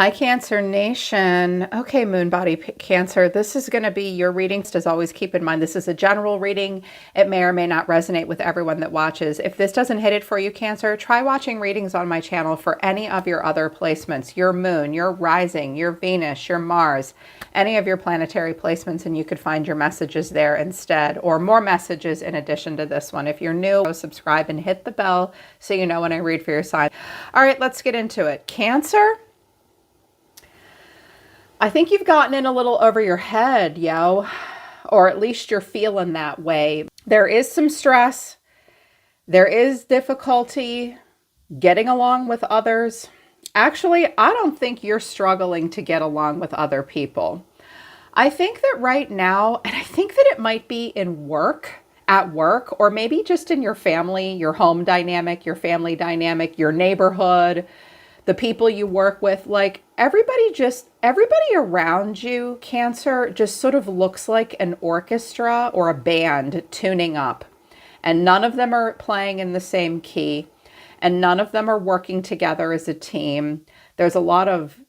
Hi, Cancer Nation. Okay, Moon Body Cancer, this is going to be your reading. As always, keep in mind this is a general reading. It may or may not resonate with everyone that watches. If this doesn't hit it for you, Cancer, try watching readings on my channel for any of your other placements, your moon, your rising, your Venus, your Mars, any of your planetary placements, and you could find your messages there instead, or more messages in addition to this one. If you're new, subscribe and hit the bell so you know when I read for your sign. All right, let's get into it. Cancer, I think you've gotten in a little over your head, yo, or at least you're feeling that way. There is some stress. There is difficulty getting along with others. Actually, I don't think you're struggling to get along with other people. I think that right now, and I think that it might be in work, at work, or maybe just in your family, your home dynamic, your family dynamic, your neighborhood, the people you work with, like everybody around you, Cancer, just sort of looks like an orchestra or a band tuning up. And none of them are playing in the same key, and none of them are working together as a team. There's a lot of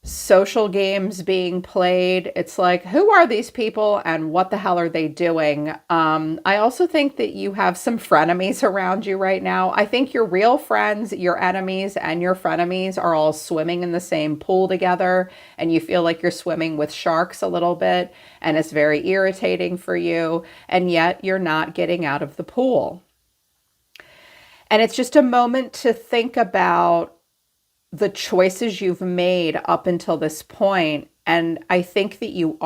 social games being played. It's like, who are these people and what the hell are they doing? I also think that you have some frenemies around you right now. I think your real friends, your enemies, and your frenemies are all swimming in the same pool together, and you feel like you're swimming with sharks a little bit, and it's very irritating for you, and yet you're not getting out of the pool. And it's just a moment to think about the choices you've made up until this point. And I think that you're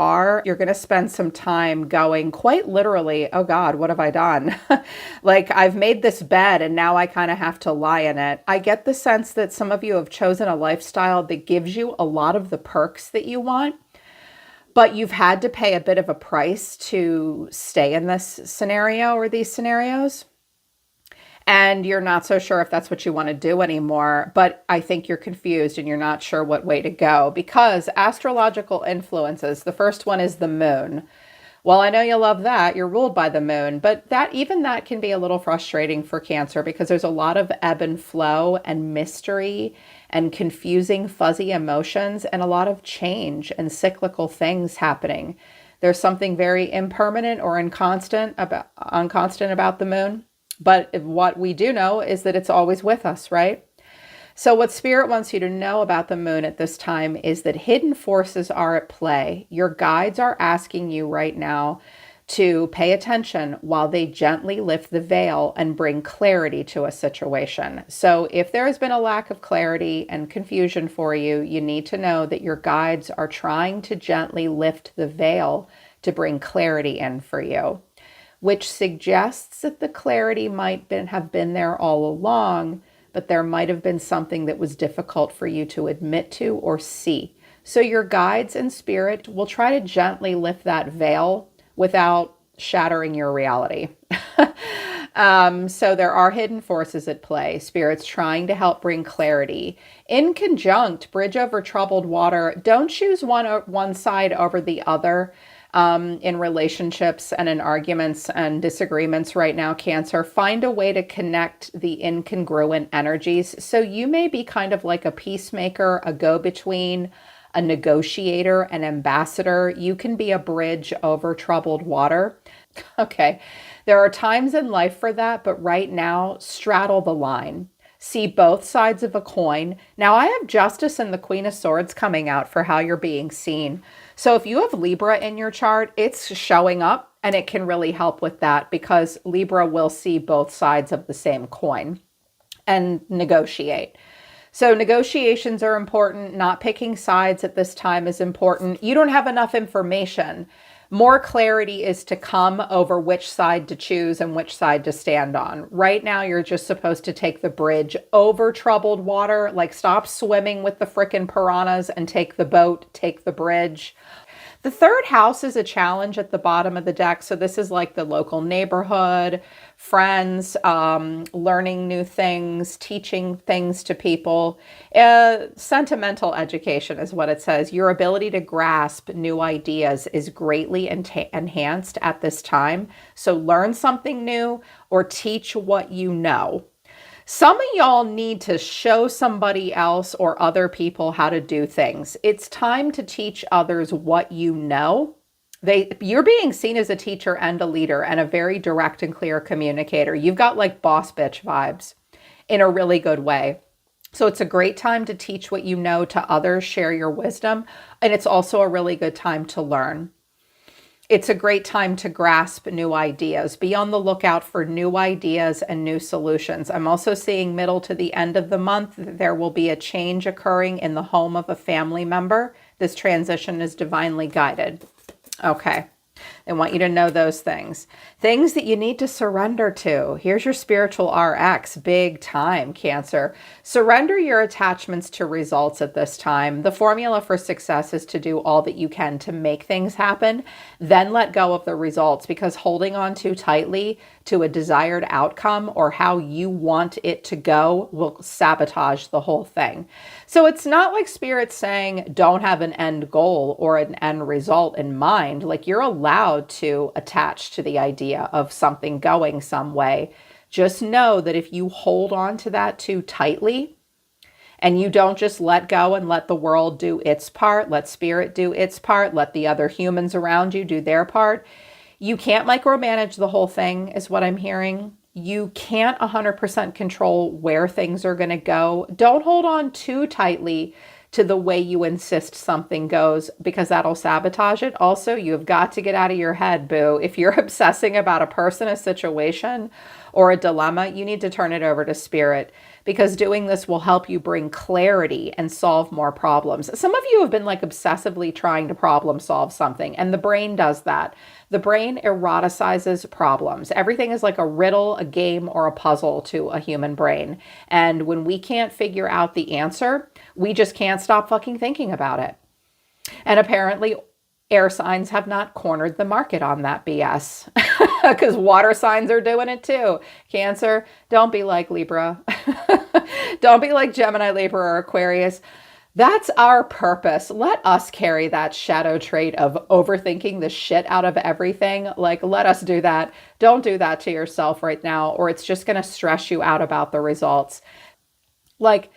going to spend some time going quite literally, oh God, what have I done? Like, I've made this bed and now I kind of have to lie in it. I get the sense that some of you have chosen a lifestyle that gives you a lot of the perks that you want, but you've had to pay a bit of a price to stay in this scenario or these scenarios. And you're not so sure if that's what you want to do anymore, but I think you're confused and you're not sure what way to go, because astrological influences, the first one is the moon. Well, I know you love that. You're ruled by the moon, but that can be a little frustrating for Cancer, because there's a lot of ebb and flow and mystery and confusing, fuzzy emotions and a lot of change and cyclical things happening. There's something very impermanent or unconstant about the moon. But what we do know is that it's always with us, right? So what Spirit wants you to know about the moon at this time is that hidden forces are at play. Your guides are asking you right now to pay attention while they gently lift the veil and bring clarity to a situation. So if there has been a lack of clarity and confusion for you, you need to know that your guides are trying to gently lift the veil to bring clarity in for you, which suggests that the clarity might have been there all along, but there might have been something that was difficult for you to admit to or see. So your guides and Spirit will try to gently lift that veil without shattering your reality. So there are hidden forces at play. Spirit's trying to help bring clarity. In conjunct, bridge over troubled water. Don't choose one side over the other. In relationships and in arguments and disagreements right now, Cancer. Find a way to connect the incongruent energies. So you may be kind of like a peacemaker, a go-between, a negotiator, an ambassador. You can be a bridge over troubled water. Okay, there are times in life for that, but right now, straddle the line. See both sides of a coin. Now I have Justice and the Queen of Swords coming out for how you're being seen. So if you have Libra in your chart, it's showing up, and it can really help with that, because Libra will see both sides of the same coin and negotiate. So negotiations are important. Not picking sides at this time is important. You don't have enough information. More clarity is to come over which side to choose and which side to stand on. Right now, you're just supposed to take the bridge over troubled water. Like, stop swimming with the frickin' piranhas and take the boat, take the bridge. The third house is a challenge at the bottom of the deck. So this is like the local neighborhood, friends, learning new things, teaching things to people. Sentimental education is what it says. Your ability to grasp new ideas is greatly enhanced at this time. So learn something new or teach what you know. Some of y'all need to show somebody else or other people how to do things. It's time to teach others what you know. You're being seen as a teacher and a leader and a very direct and clear communicator. You've got like boss bitch vibes in a really good way. So it's a great time to teach what you know to others, share your wisdom, and it's also a really good time to learn. It's a great time to grasp new ideas. Be on the lookout for new ideas and new solutions. I'm also seeing middle to the end of the month, there will be a change occurring in the home of a family member. This transition is divinely guided. Okay. I want you to know those things. Things that you need to surrender to. Here's your spiritual RX, big time, Cancer. Surrender your attachments to results at this time. The formula for success is to do all that you can to make things happen, then let go of the results, because holding on too tightly to a desired outcome or how you want it to go will sabotage the whole thing. So it's not like Spirit's saying don't have an end goal or an end result in mind. Like, you're allowed to attach to the idea of something going some way. Just know that if you hold on to that too tightly and you don't just let go and let the world do its part, let Spirit do its part, let the other humans around you do their part, you can't micromanage the whole thing, is what I'm hearing. You can't 100% control where things are going to go. Don't hold on too tightly to the way you insist something goes, because that'll sabotage it. Also, you've got to get out of your head, boo. If you're obsessing about a person, a situation, or a dilemma, you need to turn it over to Spirit, because doing this will help you bring clarity and solve more problems. Some of you have been like obsessively trying to problem solve something, and the brain does that. The brain eroticizes problems. Everything is like a riddle, a game, or a puzzle to a human brain. And when we can't figure out the answer, we just can't stop fucking thinking about it. And apparently, air signs have not cornered the market on that BS, because water signs are doing it too. Cancer, don't be like Libra. Don't be like Gemini, Libra, or Aquarius. That's our purpose. Let us carry that shadow trait of overthinking the shit out of everything. Like, let us do that. Don't do that to yourself right now, or it's just going to stress you out about the results. Like,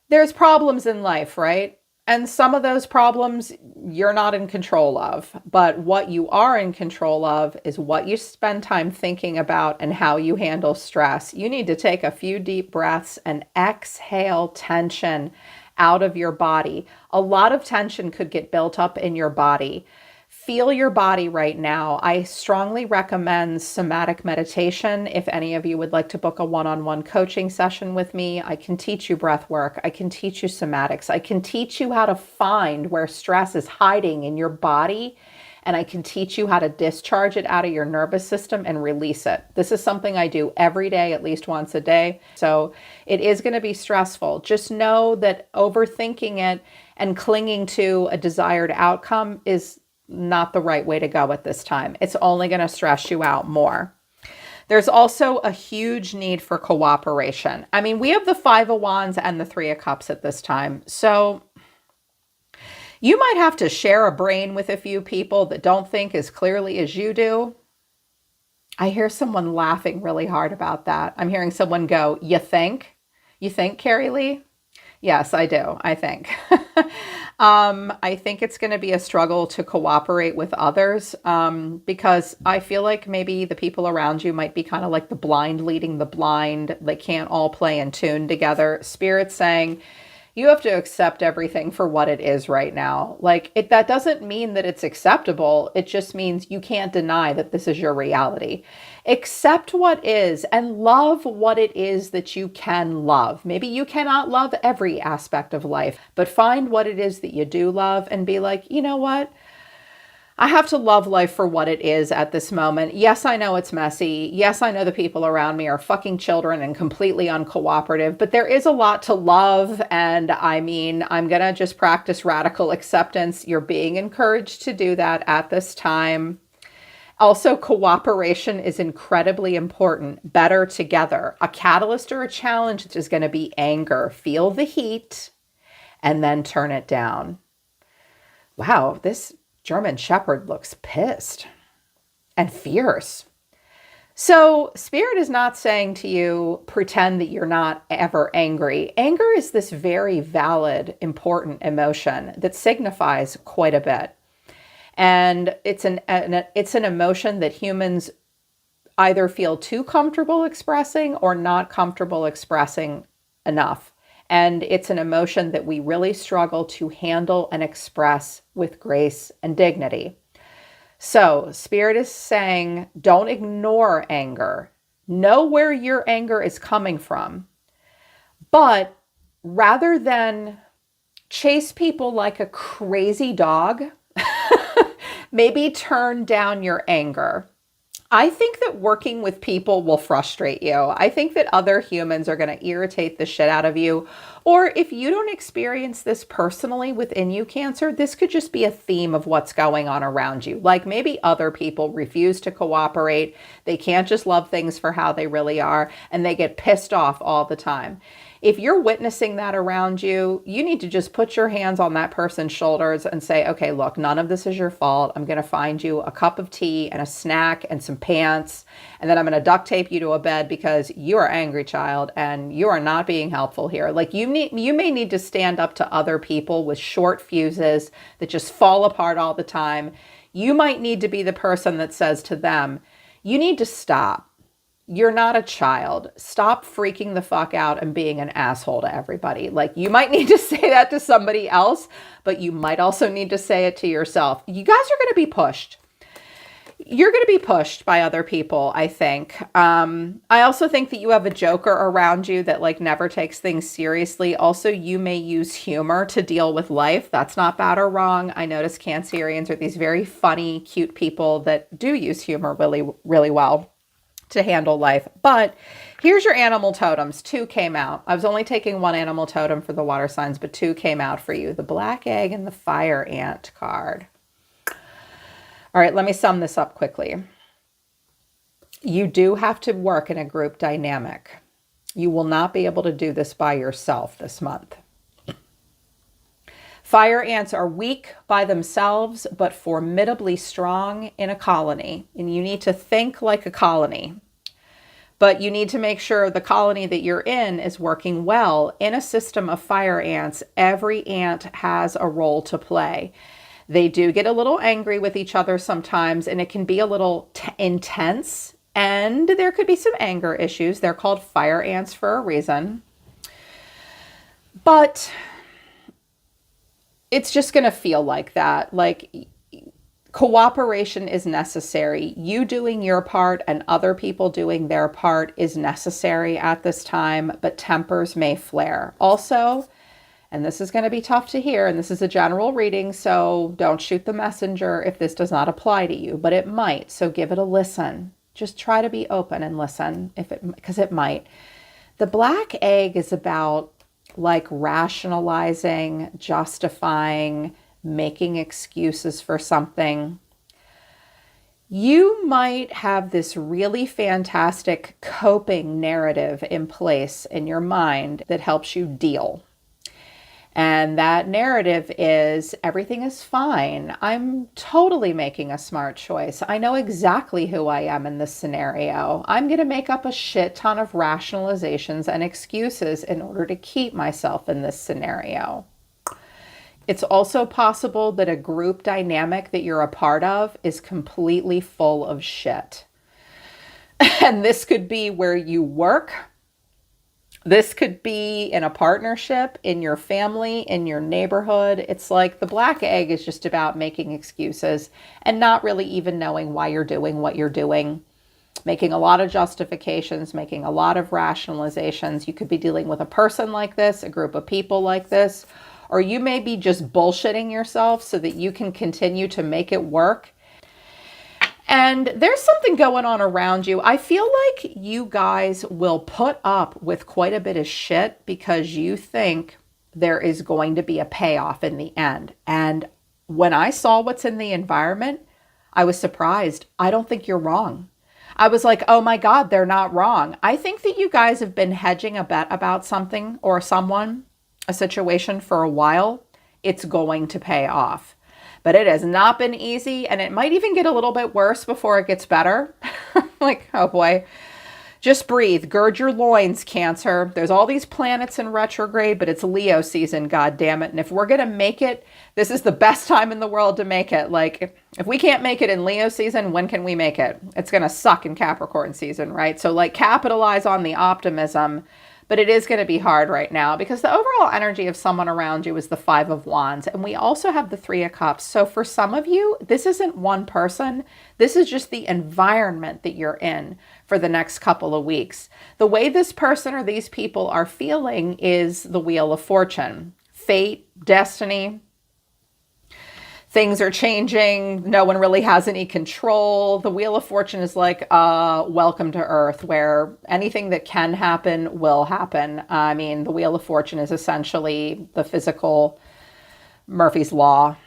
there's problems in life, right? And some of those problems you're not in control of. But what you are in control of is what you spend time thinking about and how you handle stress. You need to take a few deep breaths and exhale tension out of your body. A lot of tension could get built up in your body. Feel your body right now. I strongly recommend somatic meditation. If any of you would like to book a one-on-one coaching session with me, I can teach you breath work. I can teach you somatics. I can teach you how to find where stress is hiding in your body, and I can teach you how to discharge it out of your nervous system and release it. This is something I do every day, at least once a day. So it is going to be stressful. Just know that overthinking it and clinging to a desired outcome is not the right way to go at this time. It's only going to stress you out more. There's also a huge need for cooperation. I mean, we have the Five of Wands and the Three of Cups at this time. So you might have to share a brain with a few people that don't think as clearly as you do. I hear someone laughing really hard about that. I'm hearing someone go, "You think? You think, Carrie Lee?" Yes, I do. I think. I think it's going to be a struggle to cooperate with others, because I feel like maybe the people around you might be kind of like the blind leading the blind. They can't all play in tune together. Spirit's saying, you have to accept everything for what it is right now. Like, that doesn't mean that it's acceptable. It just means you can't deny that this is your reality. Accept what is and love what it is that you can love. Maybe you cannot love every aspect of life, but find what it is that you do love and be like, you know what? I have to love life for what it is at this moment. Yes, I know it's messy. Yes, I know the people around me are fucking children and completely uncooperative, but there is a lot to love. And I mean, I'm going to just practice radical acceptance. You're being encouraged to do that at this time. Also, cooperation is incredibly important. Better together. A catalyst or a challenge is going to be anger. Feel the heat and then turn it down. Wow, this German Shepherd looks pissed and fierce. So, Spirit is not saying to you, pretend that you're not ever angry. Anger is this very valid, important emotion that signifies quite a bit. And it's an emotion that humans either feel too comfortable expressing or not comfortable expressing enough. And it's an emotion that we really struggle to handle and express with grace and dignity. So, Spirit is saying, don't ignore anger. Know where your anger is coming from. But rather than chase people like a crazy dog, maybe turn down your anger. I think that working with people will frustrate you. I think that other humans are going to irritate the shit out of you. Or if you don't experience this personally within you, Cancer, this could just be a theme of what's going on around you. Like maybe other people refuse to cooperate. They can't just love things for how they really are, and they get pissed off all the time. If you're witnessing that around you, you need to just put your hands on that person's shoulders and say, okay, look, none of this is your fault. I'm going to find you a cup of tea and a snack and some pants, and then I'm going to duct tape you to a bed because you are angry, child, and you are not being helpful here. Like you may need to stand up to other people with short fuses that just fall apart all the time. You might need to be the person that says to them, you need to stop. You're not a child. Stop freaking the fuck out and being an asshole to everybody. Like you might need to say that to somebody else, but you might also need to say it to yourself. You guys are going to be pushed. You're going to be pushed by other people, I think. I also think that you have a joker around you that like never takes things seriously. Also, you may use humor to deal with life. That's not bad or wrong. I notice Cancerians are these very funny, cute people that do use humor really, really well to handle life. But here's your animal totems. 2 came out. I was only taking 1 animal totem for the water signs, but 2 came out for you. The black egg and the fire ant card. All right, let me sum this up quickly. You do have to work in a group dynamic. You will not be able to do this by yourself this month. Fire ants are weak by themselves, but formidably strong in a colony. And you need to think like a colony. But you need to make sure the colony that you're in is working well. In a system of fire ants, every ant has a role to play. They do get a little angry with each other sometimes, and it can be a little intense. And there could be some anger issues. They're called fire ants for a reason. But it's just going to feel like that. Like cooperation is necessary. You doing your part and other people doing their part is necessary at this time, but tempers may flare. Also, and this is going to be tough to hear, and this is a general reading, so don't shoot the messenger if this does not apply to you, but it might, so give it a listen. Just try to be open and listen because it might. The black egg is about like rationalizing, justifying, making excuses for something. You might have this really fantastic coping narrative in place in your mind that helps you deal. And that narrative is everything is fine. I'm totally making a smart choice. I know exactly who I am in this scenario. I'm going to make up a shit ton of rationalizations and excuses in order to keep myself in this scenario. It's also possible that a group dynamic that you're a part of is completely full of shit. And this could be where you work. This could be in a partnership, in your family, in your neighborhood. It's like the black egg is just about making excuses and not really even knowing why you're doing what you're doing, making a lot of justifications, making a lot of rationalizations. You could be dealing with a person like this, a group of people like this, or you may be just bullshitting yourself so that you can continue to make it work. And there's something going on around you. I feel like you guys will put up with quite a bit of shit because you think there is going to be a payoff in the end. And when I saw what's in the environment, I was surprised. I don't think you're wrong. I was like, oh my God, they're not wrong. I think that you guys have been hedging a bet about something or someone, a situation for a while. It's going to pay off. But it has not been easy, and it might even get a little bit worse before it gets better. Like, oh boy. Just breathe. Gird your loins, Cancer. There's all these planets in retrograde, but it's Leo season, God damn it. And if we're going to make it, this is the best time in the world to make it. Like, if we can't make it in Leo season, when can we make it? It's going to suck in Capricorn season, right? So, like, capitalize on the optimism. But it is going to be hard right now because the overall energy of someone around you is the Five of Wands. And we also have the Three of Cups. So for some of you, this isn't one person. This is just the environment that you're in for the next couple of weeks. The way this person or these people are feeling is the Wheel of Fortune. Fate, destiny. Things are changing. No one really has any control. The Wheel of Fortune is like welcome to Earth, where anything that can happen will happen. I mean, the Wheel of Fortune is essentially the physical Murphy's Law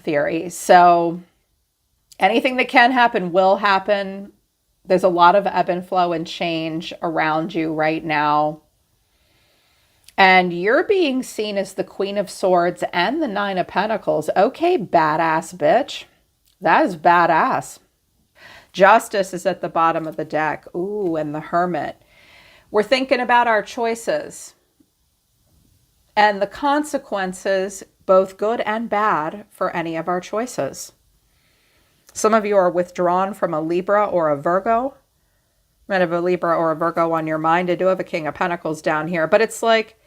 theory. So anything that can happen will happen. There's a lot of ebb and flow and change around you right now. And you're being seen as the Queen of Swords and the Nine of Pentacles. Okay, badass bitch. That is badass. Justice is at the bottom of the deck. Ooh, and the Hermit. We're thinking about our choices and the consequences, both good and bad, for any of our choices. Some of you are withdrawn from a Libra or a Virgo. You might have a Libra or a Virgo on your mind. I do have a King of Pentacles down here, but it's like,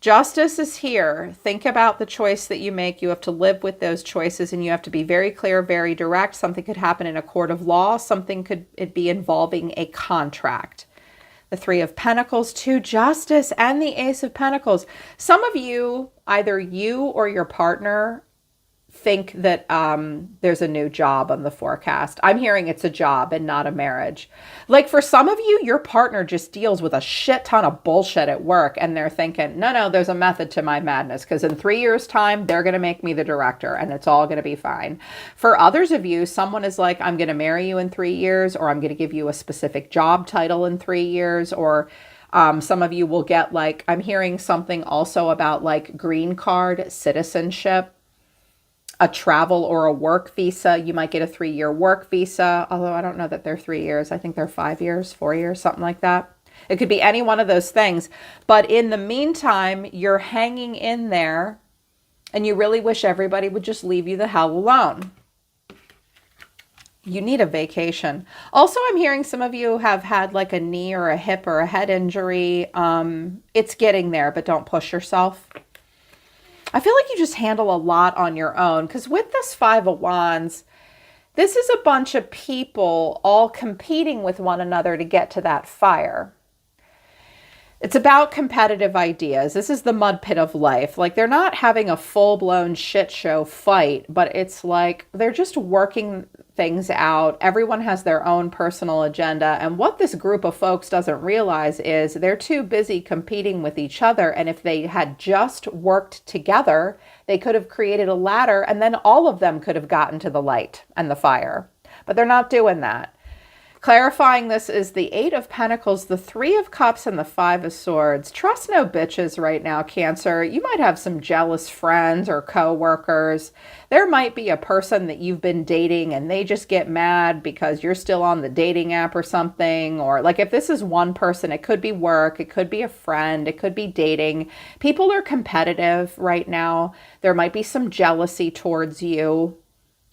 justice is here. Think about the choice that you make. You have to live with those choices, and you have to be very clear, very direct. Something could happen in a court of law. Something could be involving a contract. The Three of Pentacles, to Justice, and the Ace of Pentacles. Some of you, either you or your partner, think that there's a new job on the forecast. I'm hearing it's a job and not a marriage. Like for some of you, your partner just deals with a shit ton of bullshit at work, and they're thinking, no, there's a method to my madness, because in 3 years' time, they're going to make me the director and it's all going to be fine. For others of you, someone is like, I'm going to marry you in 3 years, or I'm going to give you a specific job title in 3 years, or some of you will get, like, I'm hearing something also about like green card, citizenship, a travel or a work visa. You might get a 3-year work visa, although I don't know that they're 3 years. I think they're 5 years, 4 years, something like that. It could be any one of those things. But in the meantime, you're hanging in there, and you really wish everybody would just leave you the hell alone. You need a vacation. Also, I'm hearing some of you have had like a knee or a hip or a head injury. It's getting there, but don't push yourself. I feel like you just handle a lot on your own, because with this Five of Wands, this is a bunch of people all competing with one another to get to that fire. It's about competitive ideas. This is the mud pit of life. Like, they're not having a full-blown shit show fight, but it's like they're just working things out. Everyone has their own personal agenda. And what this group of folks doesn't realize is they're too busy competing with each other. And if they had just worked together, they could have created a ladder, and then all of them could have gotten to the light and the fire. But they're not doing that. Clarifying this is the Eight of Pentacles, the Three of Cups, and the Five of Swords. Trust no bitches right now, Cancer. You might have some jealous friends or co-workers. There might be a person that you've been dating and they just get mad because you're still on the dating app or something. Or like, if this is one person, it could be work, it could be a friend, it could be dating. People are competitive right now. There might be some jealousy towards you,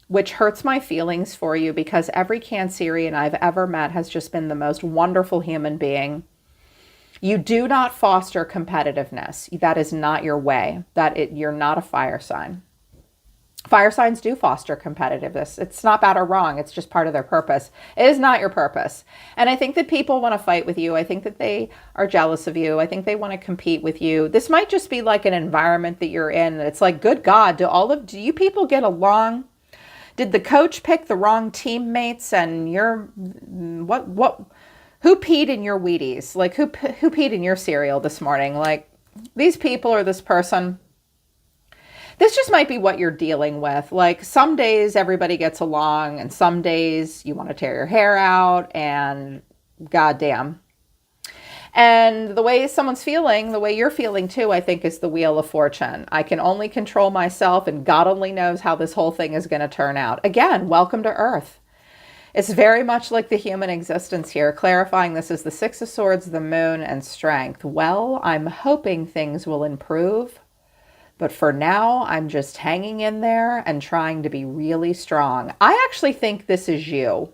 which hurts my feelings for you, because every Cancerian I've ever met has just been the most wonderful human being. You do not foster competitiveness. That is not your way. You're not a fire sign. Fire signs do foster competitiveness. It's not bad or wrong. It's just part of their purpose. It is not your purpose. And I think that people want to fight with you. I think that they are jealous of you. I think they want to compete with you. This might just be like an environment that you're in. It's like, good God, do you people get along? Did the coach pick the wrong teammates, and who peed in your Wheaties? Like, who peed in your cereal this morning? Like, these people or this person, this just might be what you're dealing with. Like, some days everybody gets along, and some days you want to tear your hair out, and goddamn. And the way someone's feeling, the way you're feeling too, I think is the Wheel of Fortune. I can only control myself, and God only knows how this whole thing is going to turn out. Again, welcome to Earth. It's very much like the human existence here, clarifying this is the Six of Swords, the Moon, and Strength. Well, I'm hoping things will improve, but for now, I'm just hanging in there and trying to be really strong. I actually think this is you.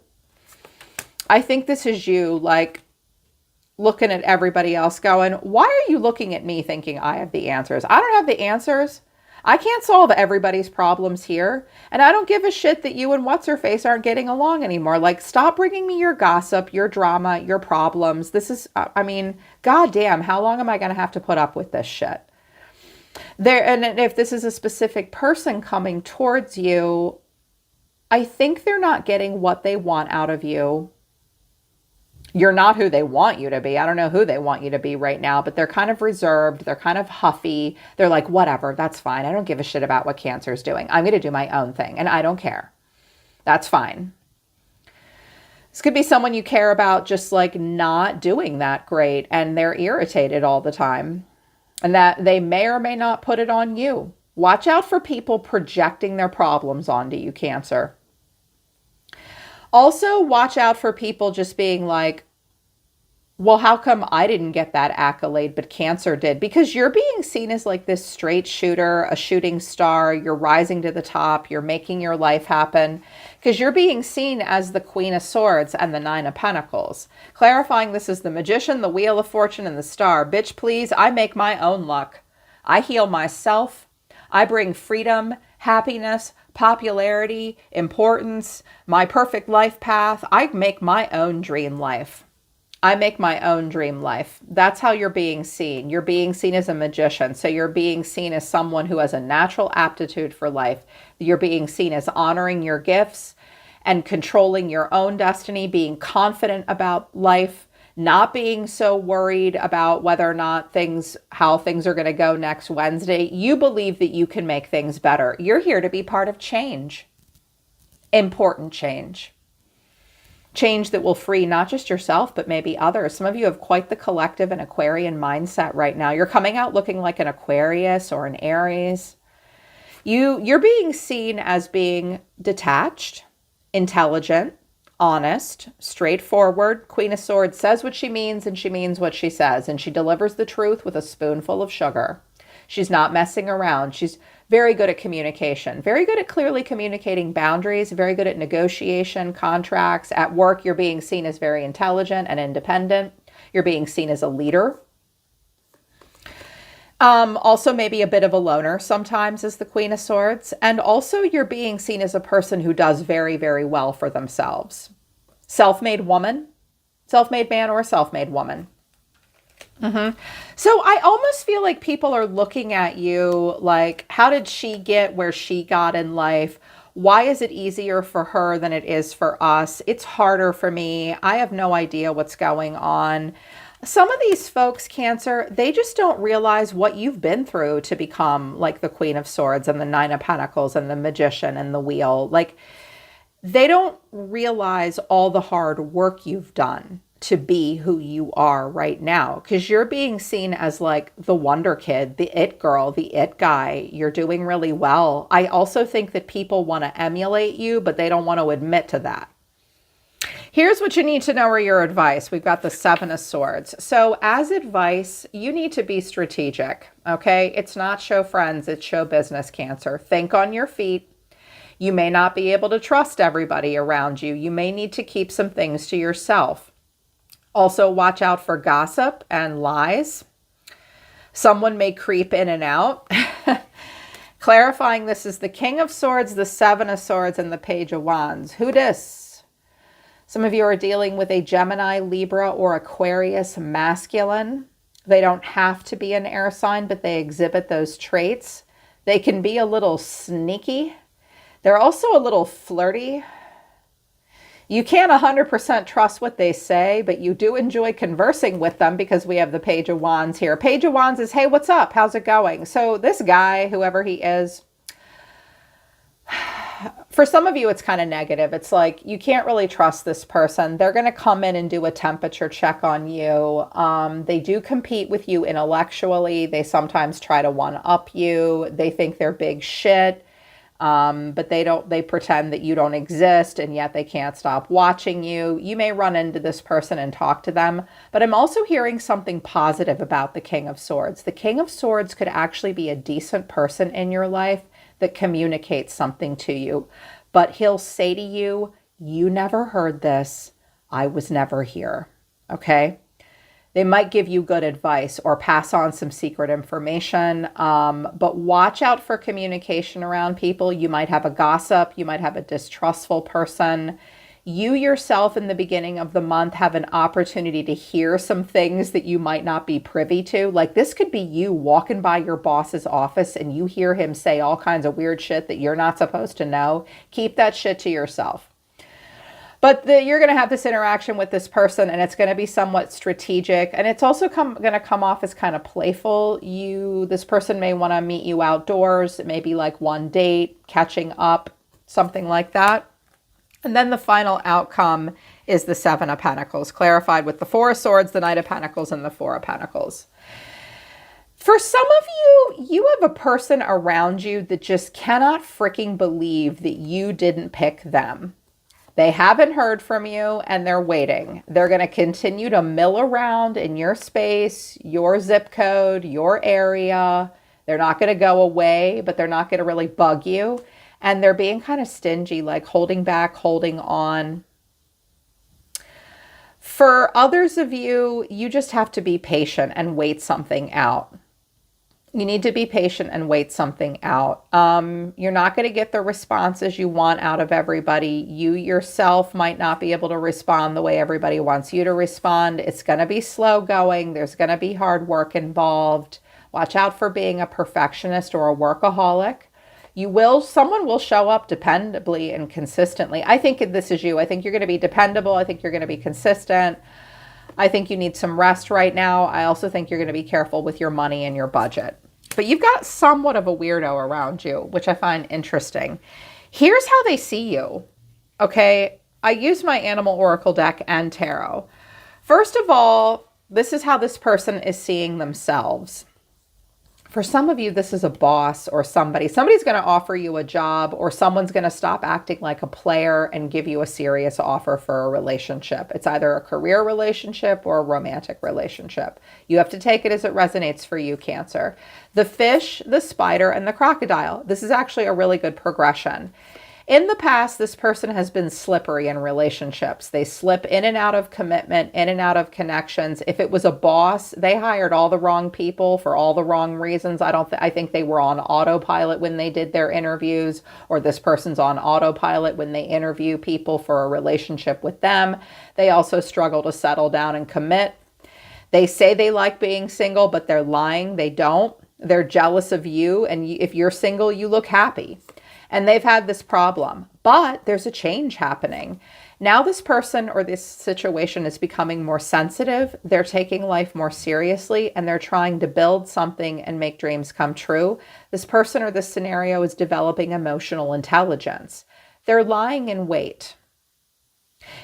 I think this is you, like, looking at everybody else going, why are you looking at me thinking I have the answers? I don't have the answers. I can't solve everybody's problems here. And I don't give a shit that you and what's-her-face aren't getting along anymore. Like, stop bringing me your gossip, your drama, your problems. This is, I mean, goddamn, how long am I going to have to put up with this shit? And if this is a specific person coming towards you, I think they're not getting what they want out of you. You're not who they want you to be. I don't know who they want you to be right now, but they're kind of reserved. They're kind of huffy. They're like, whatever, that's fine. I don't give a shit about what Cancer's doing. I'm going to do my own thing, and I don't care. That's fine. This could be someone you care about just like not doing that great, and they're irritated all the time, and that they may or may not put it on you. Watch out for people projecting their problems onto you, Cancer. Also, watch out for people just being like, well, how come I didn't get that accolade, but Cancer did? Because you're being seen as like this straight shooter, a shooting star. You're rising to the top. You're making your life happen because you're being seen as the Queen of Swords and the Nine of Pentacles. Clarifying this is the Magician, the Wheel of Fortune, and the Star. Bitch, please, I make my own luck. I heal myself. I bring freedom, happiness, popularity, importance, my perfect life path. I make my own dream life. I make my own dream life. That's how you're being seen. You're being seen as a magician. So you're being seen as someone who has a natural aptitude for life. You're being seen as honoring your gifts and controlling your own destiny, being confident about life, not being so worried about whether or not how things are going to go next Wednesday. You believe that you can make things better. You're here to be part of change. Important change. Change that will free not just yourself, but maybe others. Some of you have quite the collective and Aquarian mindset right now. You're coming out looking like an Aquarius or an Aries. You're being seen as being detached, intelligent, honest, straightforward. Queen of Swords says what she means and she means what she says. And she delivers the truth with a spoonful of sugar. She's not messing around. She's very good at communication, very good at clearly communicating boundaries, very good at negotiation, contracts. At work, you're being seen as very intelligent and independent. You're being seen as a leader. Also maybe a bit of a loner sometimes as the Queen of Swords. And also you're being seen as a person who does very, very well for themselves. Self-made woman, self-made man, or self-made woman. So I almost feel like people are looking at you like, how did she get where she got in life? Why is it easier for her than it is for us? It's harder for me. I have no idea what's going on. Some of these folks, Cancer, they just don't realize what you've been through to become like the Queen of Swords and the Nine of Pentacles and the Magician and the Wheel. Like, they don't realize all the hard work you've done to be who you are right now, because you're being seen as like the wonder kid, the it girl, the it guy. You're doing really well. I also think that people want to emulate you, but they don't want to admit to that. Here's what you need to know or your advice. We've got the Seven of Swords. So as advice, you need to be strategic, okay? It's not show friends, it's show business, Cancer. Think on your feet. You may not be able to trust everybody around you. You may need to keep some things to yourself. Also, watch out for gossip and lies. Someone may creep in and out. Clarifying this is the King of Swords, the Seven of Swords, and the Page of Wands. Who dis? Some of you are dealing with a Gemini, Libra, or Aquarius masculine. They don't have to be an air sign, but they exhibit those traits. They can be a little sneaky. They're also a little flirty. You can't 100% trust what they say, but you do enjoy conversing with them because we have the Page of Wands here. Page of Wands is, hey, what's up? How's it going? So this guy, whoever he is, For some of you, it's kind of negative. It's like you can't really trust this person. They're going to come in and do a temperature check on you. They do compete with you intellectually. They sometimes try to one up you. They think they're big shit. But they pretend that you don't exist, and yet they can't stop watching you. You may run into this person and talk to them, but I'm also hearing something positive about the King of Swords. The King of Swords could actually be a decent person in your life that communicates something to you, but he'll say to you, you never heard this. I was never here. Okay. They might give you good advice or pass on some secret information, but watch out for communication around people. You might have a gossip. You might have a distrustful person. You yourself in the beginning of the month have an opportunity to hear some things that you might not be privy to. Like this could be you walking by your boss's office and you hear him say all kinds of weird shit that you're not supposed to know. Keep that shit to yourself. But you're going to have this interaction with this person, and it's going to be somewhat strategic, and it's also going to come off as kind of playful. This person may want to meet you outdoors. It may be like one date, catching up, something like that. And then the final outcome is the Seven of Pentacles, clarified with the Four of Swords, the Knight of Pentacles, and the Four of Pentacles. For some of you, you have a person around you that just cannot freaking believe that you didn't pick them. They haven't heard from you and they're waiting. They're going to continue to mill around in your space, your zip code, your area. They're not going to go away, but they're not going to really bug you. And they're being kind of stingy, like holding back, holding on. For others of you, you just have to be patient and wait something out. You need to be patient and wait something out. You're not going to get the responses you want out of everybody. You yourself might not be able to respond the way everybody wants you to respond. It's going to be slow going. There's going to be hard work involved. Watch out for being a perfectionist or a workaholic. Someone will show up dependably and consistently. I think this is you. I think you're going to be dependable. I think you're going to be consistent. I think you need some rest right now. I also think you're going to be careful with your money and your budget. But you've got somewhat of a weirdo around you, which I find interesting. Here's how they see you. Okay, I use my Animal Oracle deck and tarot. First of all, this is how this person is seeing themselves. For some of you, this is a boss or somebody. Somebody's going to offer you a job, or someone's going to stop acting like a player and give you a serious offer for a relationship. It's either a career relationship or a romantic relationship. You have to take it as it resonates for you, Cancer. The fish, the spider, and the crocodile. This is actually a really good progression. In the past, this person has been slippery in relationships. They slip in and out of commitment, in and out of connections. If it was a boss, they hired all the wrong people for all the wrong reasons. I think they were on autopilot when they did their interviews, or this person's on autopilot when they interview people for a relationship with them. They also struggle to settle down and commit. They say they like being single, but they're lying. They don't. They're jealous of you, and if you're single, you look happy. And they've had this problem, but there's a change happening. Now this person or this situation is becoming more sensitive. They're taking life more seriously, and they're trying to build something and make dreams come true. This person or this scenario is developing emotional intelligence. They're lying in wait.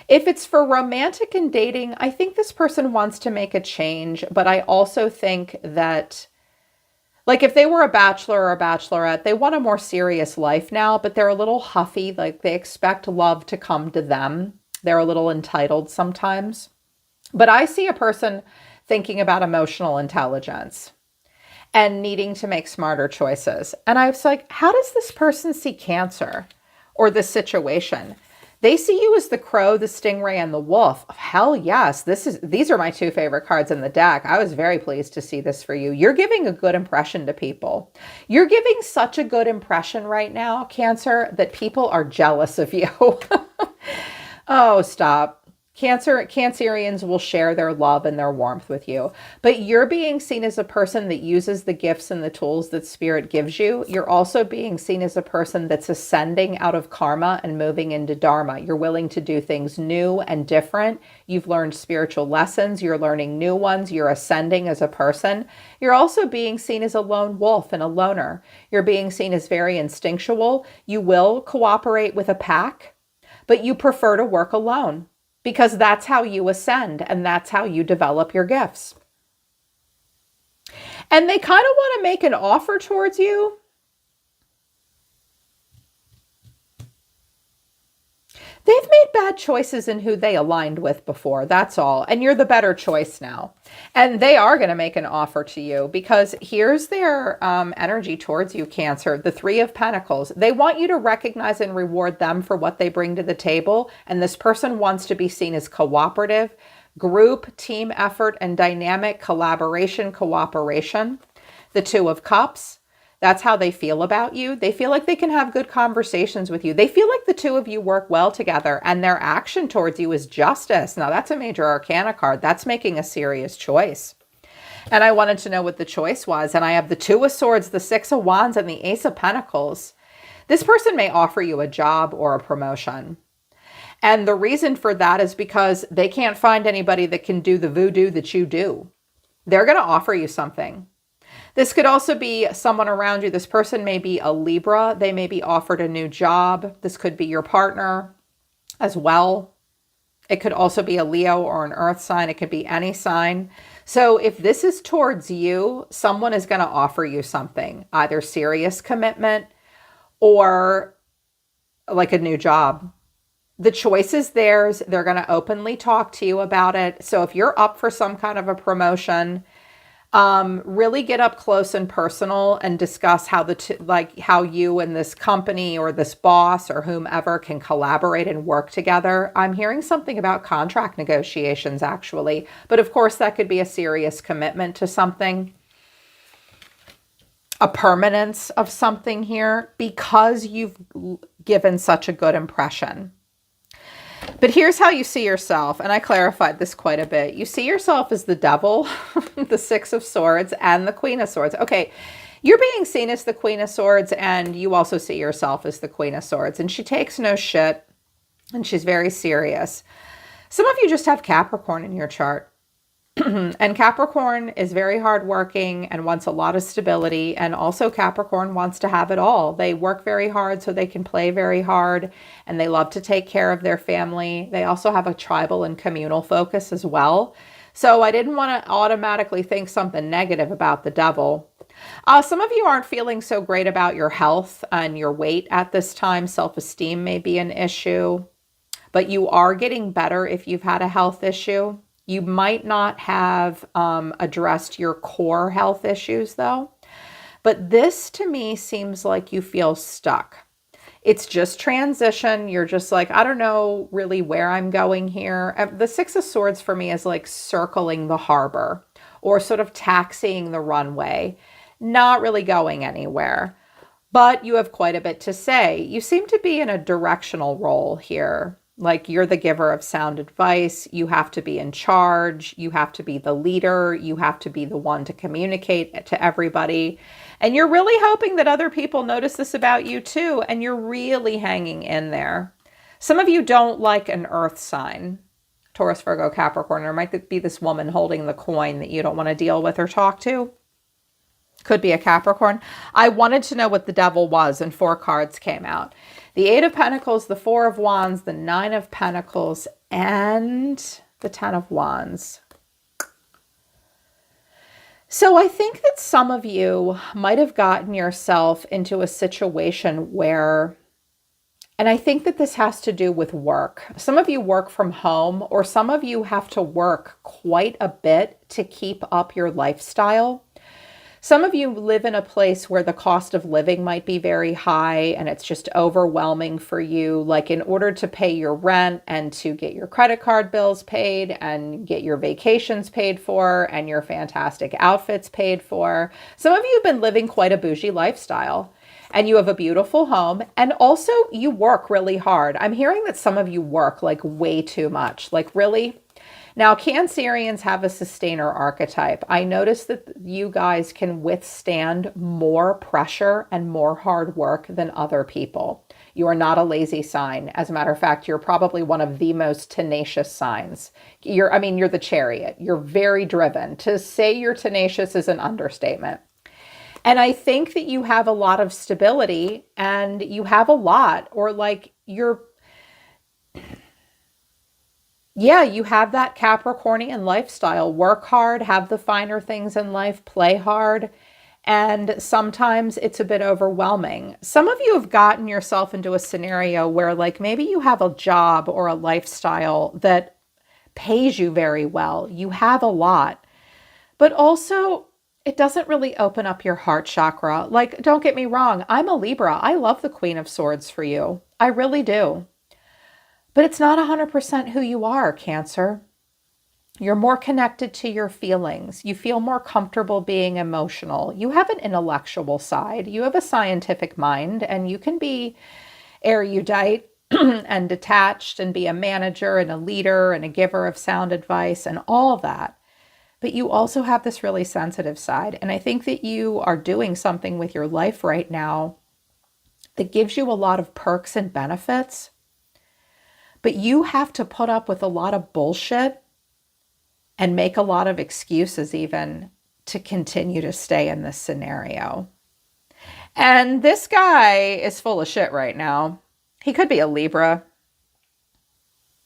If it's for romantic and dating, I think this person wants to make a change, but I also think that, like, if they were a bachelor or a bachelorette, they want a more serious life now, but they're a little huffy. Like, they expect love to come to them. They're a little entitled sometimes. But I see a person thinking about emotional intelligence and needing to make smarter choices. And I was like, how does this person see Cancer or this situation? They see you as the crow, the stingray, and the wolf. Hell yes. These are my two favorite cards in the deck. I was very pleased to see this for you. You're giving a good impression to people. You're giving such a good impression right now, Cancer, that people are jealous of you. Oh, stop. Cancerians will share their love and their warmth with you, but you're being seen as a person that uses the gifts and the tools that Spirit gives you. You're also being seen as a person that's ascending out of karma and moving into dharma. You're willing to do things new and different. You've learned spiritual lessons. You're learning new ones. You're ascending as a person. You're also being seen as a lone wolf and a loner. You're being seen as very instinctual. You will cooperate with a pack, but you prefer to work alone, because that's how you ascend and that's how you develop your gifts. And they kind of want to make an offer towards you. They've made bad choices in who they aligned with before, that's all. And you're the better choice now. And they are going to make an offer to you, because here's their energy towards you, Cancer. The Three of Pentacles. They want you to recognize and reward them for what they bring to the table. And this person wants to be seen as cooperative, group, team effort, and dynamic collaboration, cooperation. The Two of Cups. That's how they feel about you. They feel like they can have good conversations with you. They feel like the two of you work well together, and their action towards you is justice. Now, that's a major arcana card. That's making a serious choice. And I wanted to know what the choice was. And I have the Two of Swords, the Six of Wands, and the Ace of Pentacles. This person may offer you a job or a promotion. And the reason for that is because they can't find anybody that can do the voodoo that you do. They're going to offer you something. This could also be someone around you. This person may be a Libra. They may be offered a new job. This could be your partner as well. It could also be a Leo or an earth sign. It could be any sign. So if this is towards you, someone is going to offer you something, either serious commitment or like a new job. The choice is theirs. They're going to openly talk to you about it. So if you're up for some kind of a promotion, really get up close and personal and discuss how how you and this company or this boss or whomever can collaborate and work together. I'm hearing something about contract negotiations, actually, but of course that could be a serious commitment to something, a permanence of something here, because you've given such a good impression. But here's how you see yourself, and I clarified this quite a bit. You see yourself as the Devil, the Six of Swords, and the Queen of Swords. Okay, you're being seen as the Queen of Swords, and you also see yourself as the Queen of Swords. And she takes no shit, and she's very serious. Some of you just have Capricorn in your chart. And Capricorn is very hardworking and wants a lot of stability. And also Capricorn wants to have it all. They work very hard so they can play very hard. And they love to take care of their family. They also have a tribal and communal focus as well. So I didn't want to automatically think something negative about the Devil. Some of you aren't feeling so great about your health and your weight at this time. Self-esteem may be an issue. But you are getting better if you've had a health issue. You might not have addressed your core health issues though. But this to me seems like you feel stuck. It's just transition. You're just like, I don't know really where I'm going here. The Six of Swords for me is like circling the harbor or sort of taxiing the runway, not really going anywhere. But you have quite a bit to say. You seem to be in a directional role here. Like you're the giver of sound advice. You have to be in charge. You have to be the leader. You have to be the one to communicate to everybody. And you're really hoping that other people notice this about you too. And you're really hanging in there. Some of you don't like an earth sign. Taurus, Virgo, Capricorn. There might be this woman holding the coin that you don't want to deal with or talk to. Could be a Capricorn. I wanted to know what the Devil was, and 4 cards came out. The Eight of Pentacles, the Four of Wands, the Nine of Pentacles, and the Ten of Wands. So I think that some of you might have gotten yourself into a situation where, and I think that this has to do with work. Some of you work from home, or some of you have to work quite a bit to keep up your lifestyle. Some of you live in a place where the cost of living might be very high and it's just overwhelming for you. Like in order to pay your rent and to get your credit card bills paid and get your vacations paid for and your fantastic outfits paid for. Some of you have been living quite a bougie lifestyle. and you have a beautiful home. And also you work really hard. I'm hearing that some of you work like way too much, like really. Now, Cancerians have a sustainer archetype. I notice that you guys can withstand more pressure and more hard work than other people. You are not a lazy sign. As a matter of fact, you're probably one of the most tenacious signs. You're the Chariot. You're very driven. To say you're tenacious is an understatement. And I think that you have a lot of stability and you have a lot, or like you have that Capricornian lifestyle. Work hard, have the finer things in life, play hard. And sometimes it's a bit overwhelming. Some of you have gotten yourself into a scenario where like maybe you have a job or a lifestyle that pays you very well. You have a lot, but also it doesn't really open up your heart chakra. Like, don't get me wrong. I'm a Libra. I love the Queen of Swords for you. I really do. But it's not 100% who you are, Cancer. You're more connected to your feelings. You feel more comfortable being emotional. You have an intellectual side. You have a scientific mind, and you can be erudite and detached and be a manager and a leader and a giver of sound advice and all that. But you also have this really sensitive side. And I think that you are doing something with your life right now that gives you a lot of perks and benefits. But you have to put up with a lot of bullshit and make a lot of excuses even to continue to stay in this scenario. And this guy is full of shit right now. He could be a Libra.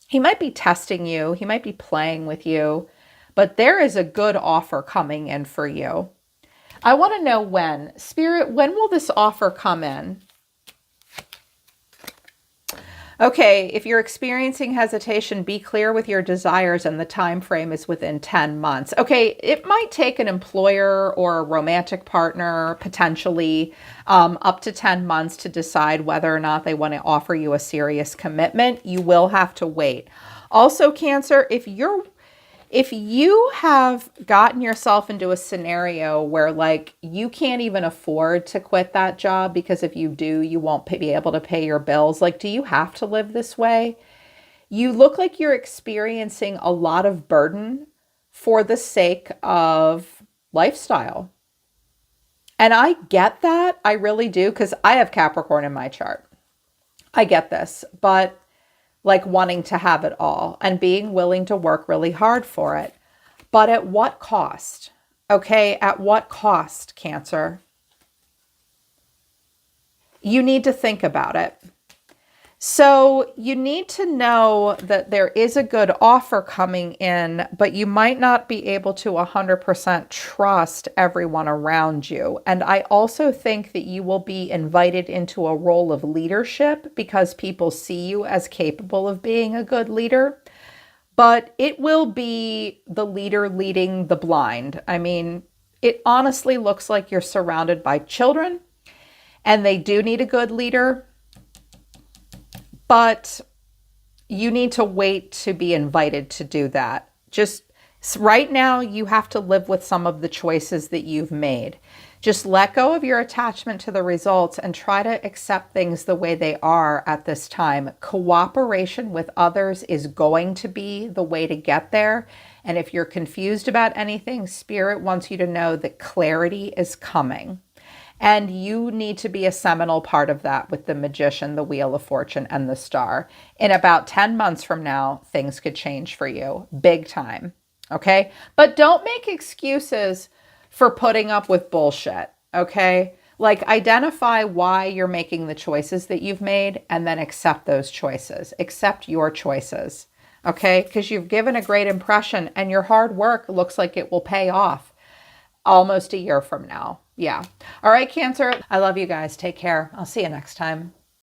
He might be testing you. He might be playing with you. But there is a good offer coming in for you. I want to know when. Spirit, when will this offer come in? Okay, if you're experiencing hesitation, be clear with your desires and the time frame is within 10 months. Okay, it might take an employer or a romantic partner, potentially up to 10 months to decide whether or not they want to offer you a serious commitment. You will have to wait. Also, Cancer, if you have gotten yourself into a scenario where like you can't even afford to quit that job because if you do, you won't be able to pay your bills. Like, do you have to live this way? You look like you're experiencing a lot of burden for the sake of lifestyle. And I get that. I really do, because I have Capricorn in my chart. I get this, but like wanting to have it all and being willing to work really hard for it. But at what cost? Okay, at what cost, Cancer? You need to think about it. So you need to know that there is a good offer coming in, but you might not be able to 100% trust everyone around you. And I also think that you will be invited into a role of leadership because people see you as capable of being a good leader. But it will be the leader leading the blind. I mean, it honestly looks like you're surrounded by children and they do need a good leader. But you need to wait to be invited to do that. Just right now, you have to live with some of the choices that you've made. Just let go of your attachment to the results and try to accept things the way they are at this time. Cooperation with others is going to be the way to get there. And if you're confused about anything, Spirit wants you to know that clarity is coming. And you need to be a seminal part of that with the Magician, the Wheel of Fortune, and the Star. In about 10 months from now, things could change for you big time. Okay? But don't make excuses for putting up with bullshit. Okay? Like, identify why you're making the choices that you've made and then accept those choices. Accept your choices. Okay? Because you've given a great impression and your hard work looks like it will pay off almost a year from now. Yeah. All right, Cancer. I love you guys. Take care. I'll see you next time.